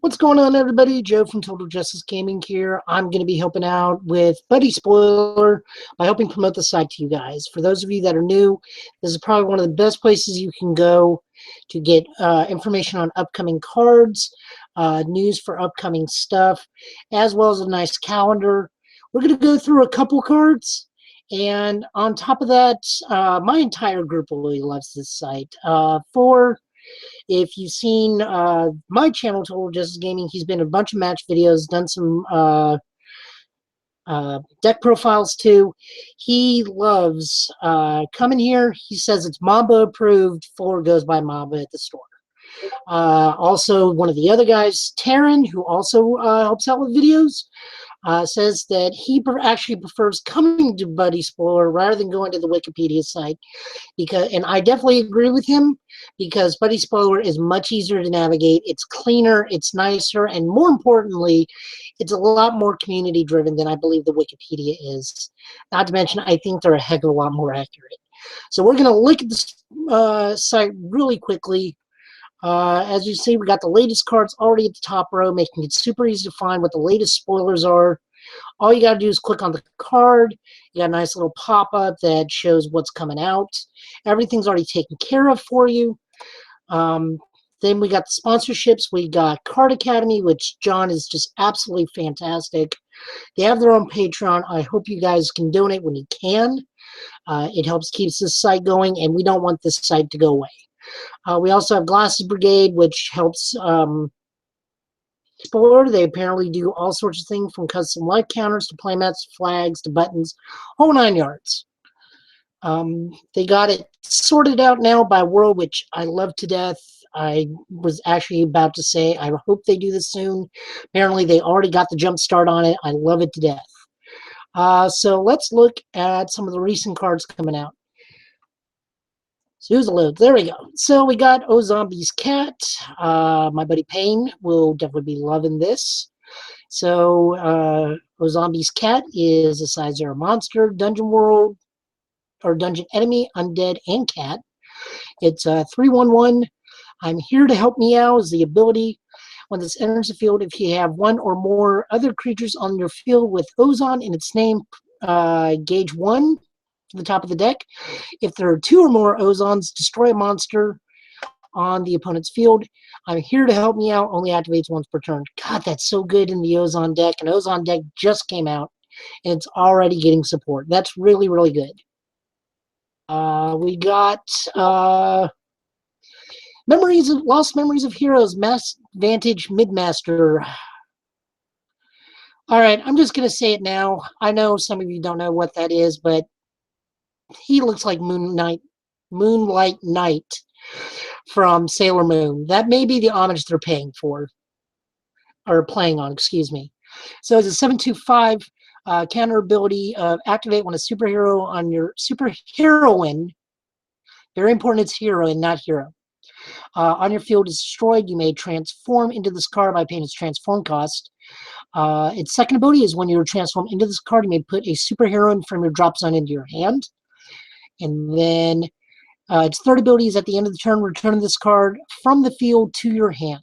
What's going on, everybody? Joe from Total Justice Gaming here. I'm going to be helping out with Buddy Spoiler by helping promote the site to you guys. For those of you that are new, this is probably one of the best places you can go to get information on upcoming cards, news for upcoming stuff, as well as a nice calendar. We're going to go through a couple cards, and on top of that, my entire group really loves this site. If you've seen my channel, Total Justice Gaming, he's been in a bunch of match videos, done some deck profiles too. He loves coming here. He says it's Mamba approved. 4 goes by Mamba at the store. Also, one of the other guys, Taryn, who also helps out with videos, says that he actually prefers coming to Buddy Spoiler rather than going to the Wikipedia site, and I definitely agree with him, because Buddy Spoiler is much easier to navigate. It's cleaner, it's nicer, and more importantly, it's a lot more community driven than I believe the Wikipedia is. Not to mention, I think they're a heck of a lot more accurate. So we're going to look at the site really quickly. As you see, we got the latest cards already at the top row, making it super easy to find what the latest spoilers are. All you got to do is click on the card. You got a nice little pop-up that shows what's coming out. Everything's already taken care of for you. Then we got the sponsorships. We got Card Academy, which John is just absolutely fantastic. They have their own Patreon. I hope you guys can donate when you can. It helps keeps this site going, and we don't want this site to go away. We also have Glasses Brigade, which helps Spoiler. They apparently do all sorts of things, from custom light counters to playmats, flags to buttons, whole 9 yards. They got it sorted out now by world, which I love to death. I was actually about to say I hope they do this soon. Apparently they already got the jump start on it. I love it to death. So let's look at some of the recent cards coming out. So here's a load. There we go. So we got Ozombies Cat. My buddy Payne will definitely be loving this. So Ozombies Cat is a size 0 monster, dungeon world, or dungeon enemy, undead, and cat. It's 3/1/1. I'm here to help me out is the ability. When this enters the field, if you have 1 or more other creatures on your field with Ozon in its name, gauge 1 to the top of the deck. If there are 2 or more Ozons, destroy a monster on the opponent's field. I'm here to help me out. Only activates once per turn. God, that's so good in the Ozon deck. An Ozon deck just came out, and it's already getting support. That's really, really good. We got Lost Memories of Heroes, Mass Vantage Midmaster. All right, I'm just going to say it now. I know some of you don't know what that is, but he looks like Moonlight Knight from Sailor Moon. That may be the homage they're paying for, or playing on, excuse me. So it's a 7/2/5 counter ability of activate when a superhero on your superheroine, very important it's heroine, not hero, on your field is destroyed, you may transform into this card by paying its transform cost. Its second ability is when you're transformed into this card, you may put a superheroine from your drop zone into your hand. And then its third ability is at the end of the turn, return this card from the field to your hand.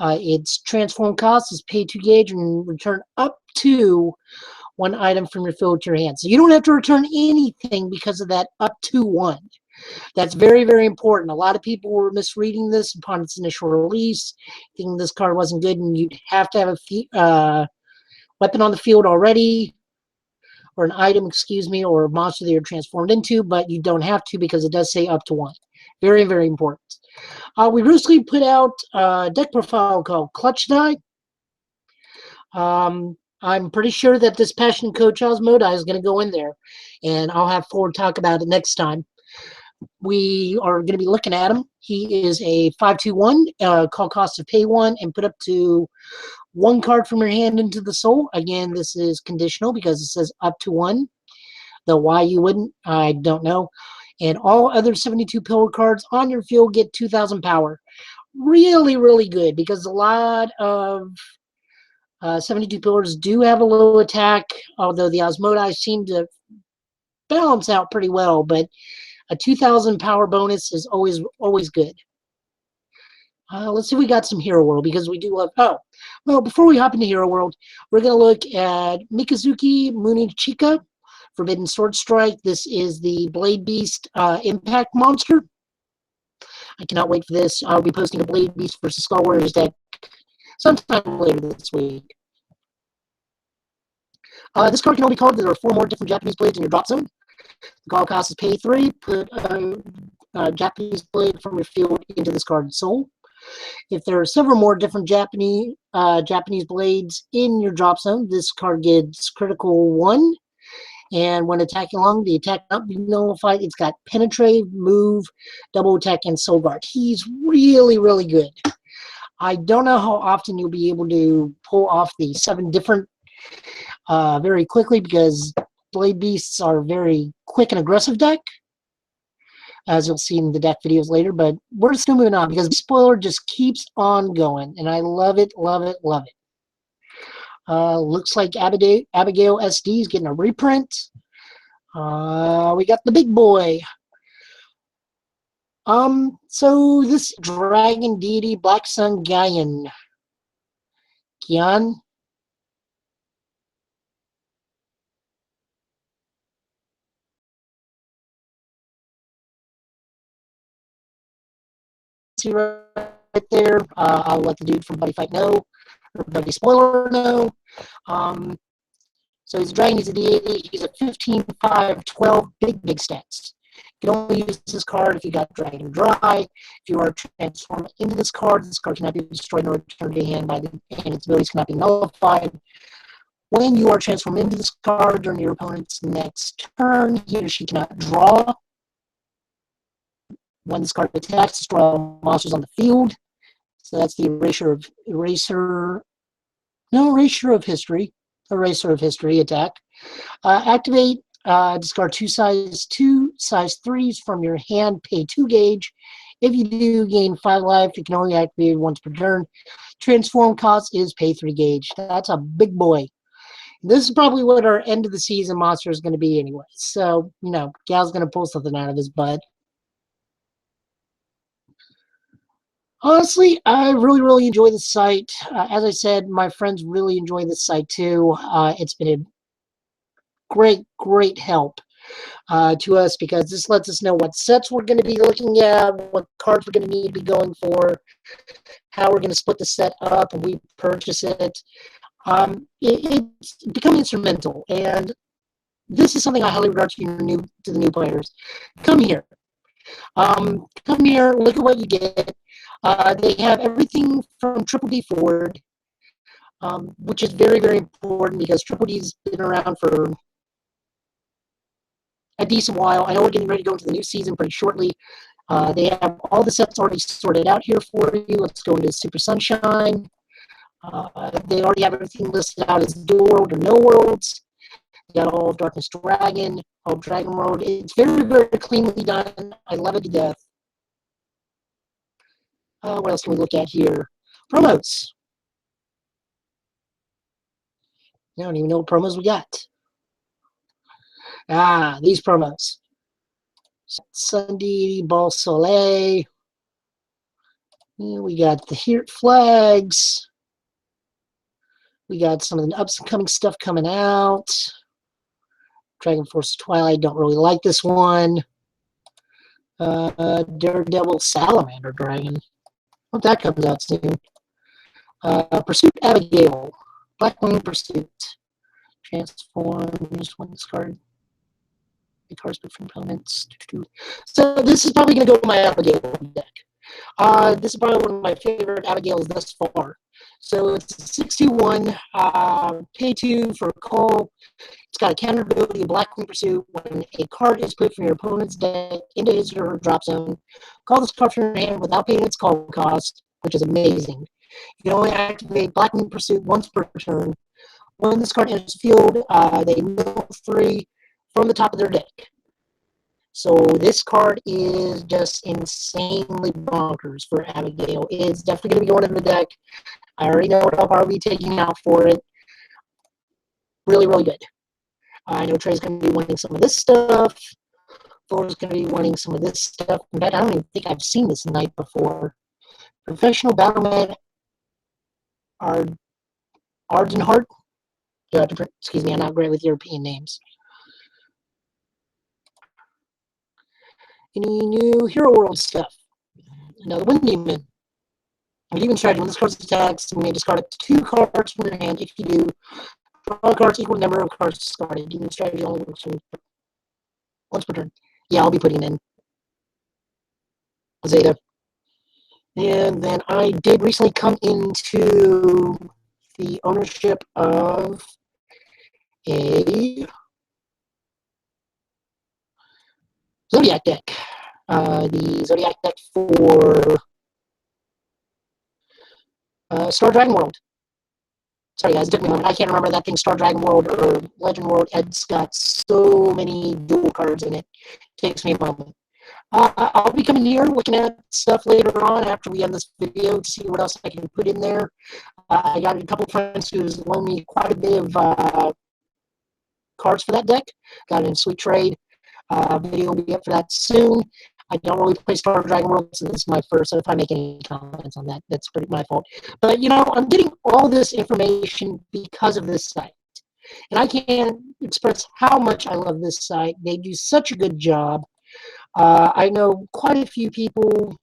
Its transform cost is pay 2 gauge and return up to 1 item from your field to your hand. So you don't have to return anything because of that up to 1. That's very, very important. A lot of people were misreading this upon its initial release, thinking this card wasn't good and you'd have to have a weapon on the field already, or an item, excuse me, or a monster that you're transformed into, but you don't have to because it does say up to 1. Very, very important. We recently put out a deck profile called Clutch Die. I'm pretty sure that this Passion Coach Osmodi is going to go in there, and I'll have Ford talk about it next time. We are going to be looking at him. He is a 5/2/1, call cost of pay 1, and put up to 1 card from your hand into the soul. Again, this is conditional because it says up to 1. Though why you wouldn't, I don't know. And all other 72 pillar cards on your field get 2,000 power. Really, really good, because a lot of 72 pillars do have a low attack, although the Osmodi seem to balance out pretty well, but a 2,000 power bonus is always good. Let's see if we got some Hero World, because we do love... Oh, well, before we hop into Hero World, we're going to look at Mikazuki Munichika, Forbidden Sword Strike. This is the Blade Beast Impact Monster. I cannot wait for this. I'll be posting a Blade Beast versus Skull Warriors deck sometime later this week. This card can only be called. There are 4 more different Japanese blades in your drop zone. The call cost is pay 3. Put a Japanese blade from your field into this card's soul. If there are several more different Japanese blades in your drop zone, this card gets critical 1. And when attacking along, the attack not be nullified. It's got penetrate, move, double attack, and soul guard. He's really, really good. I don't know how often you'll be able to pull off the 7 different very quickly, because Blade Beasts are a very quick and aggressive deck, as you'll see in the deck videos later. But we're still moving on, because the spoiler just keeps on going, and I love it, love it, love it. Looks like Abigail SD is getting a reprint. We got the big boy. So this Dragon Deity Black Sun Gaian. Gian. See right there. I'll let the dude from Buddy Fight know, or Buddy Spoiler know. So he's a dragon, he's a deity, he's a 15, 5, 12, big stats. You can only use this card if you got Dragon Dry. If you are transformed into this card cannot be destroyed nor returned to hand, and its abilities cannot be nullified. When you are transformed into this card during your opponent's next turn, he or she cannot draw. When this card attacks, destroy all monsters on the field. So that's the Eraser of History attack. Activate, discard 2 size 3s from your hand, pay 2 gauge. If you do, gain 5 life. You can only activate once per turn. Transform cost is pay 3 gauge. That's a big boy. This is probably what our end of the season monster is going to be anyway. So, Gal's going to pull something out of his butt. Honestly, I really, really enjoy the site. As I said, my friends really enjoy this site too. It's been a great help to us, because this lets us know what sets we're going to be looking at, what cards we're going to need to be going for, how we're going to split the set up when we purchase it. It's become instrumental, and this is something I highly regard to the new players. Come here. Come here, look at what you get. They have everything from Triple D forward, which is very, very important, because Triple D's been around for a decent while. I know we're getting ready to go into the new season pretty shortly. They have all the sets already sorted out here for you. Let's go into Super Sunshine. They already have everything listed out as dual world or no worlds. You got all of Darkness Dragon, all of Dragon World. It's very, very cleanly done. I love it to death. What else can we look at here? Promos. I don't even know what promos we got. These promos. Sunday, Ball Soleil. We got the Here flags. We got some of the upcoming stuff coming out. Dragon Force Twilight, don't really like this one. Daredevil Salamander Dragon. Hope that comes out soon. Pursuit Abigail. Blackwing Pursuit. Transforms one discard. The cards from opponents. So this is probably going to go to my Abigail deck. This is probably one of my favorite Abigails thus far. So it's 61, pay 2 for a call. It's got a counter ability, Blackwing Pursuit. When a card is put from your opponent's deck into his or her drop zone, call this card from your hand without paying its call cost, which is amazing. You can only activate Blackwing Pursuit once per turn. When this card enters the field, they mill 3 from the top of their deck. So this card is just insanely bonkers for Abigail. It's definitely going to be going in the deck. I already know what I'll be taking out for it. Really, really good. I know Trey's going to be wanting some of this stuff. Thor's going to be wanting some of this stuff. In fact, I don't even think I've seen this Knight before. Professional Battleman Ardenhart. Excuse me, I'm not great with European names. Any new Hero World stuff? Another Wind Demon. Even strategy. When this card attacks, you may discard up to 2 cards from your hand. If you do, draw cards equal to the number of cards discarded. Demon strategy only works once per turn. Yeah, I'll be putting in Zeta. And then I did recently come into the ownership of a Zodiac deck. The Zodiac deck for Star Dragon World. Sorry guys, it took me a moment. I can't remember that thing, Star Dragon World or Legend World. It's got so many dual cards in it. It takes me a moment. I'll be coming here looking at stuff later on after we end this video to see what else I can put in there. I got a couple friends who's loaned me quite a bit of cards for that deck. Got it in sweet trade. Video will be up for that soon. I don't really play Star Dragon World, so this is my first, so if I make any comments on that, that's pretty my fault. But, you know, I'm getting all this information because of this site. And I can't express how much I love this site. They do such a good job. I know quite a few people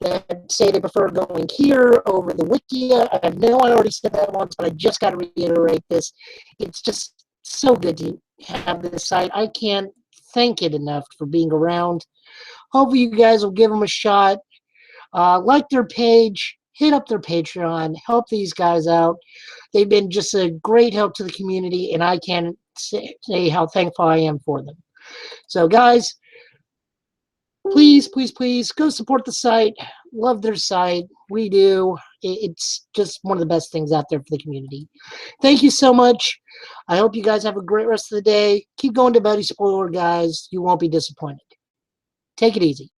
that say they prefer going here over the Wikia. I know I already said that once, but I just got to reiterate this. It's just so good to have this site. I can't thank it enough for being around. Hopefully you guys will give them a shot. Like their page, hit up their Patreon, help these guys out. They've been just a great help to the community, and I can't say how thankful I am for them. So guys, please, please, please go support the site. Love their site. We do. It's just one of the best things out there for the community. Thank you so much. I hope you guys have a great rest of the day. Keep going to Buddy Spoiler, guys. You won't be disappointed. Take it easy.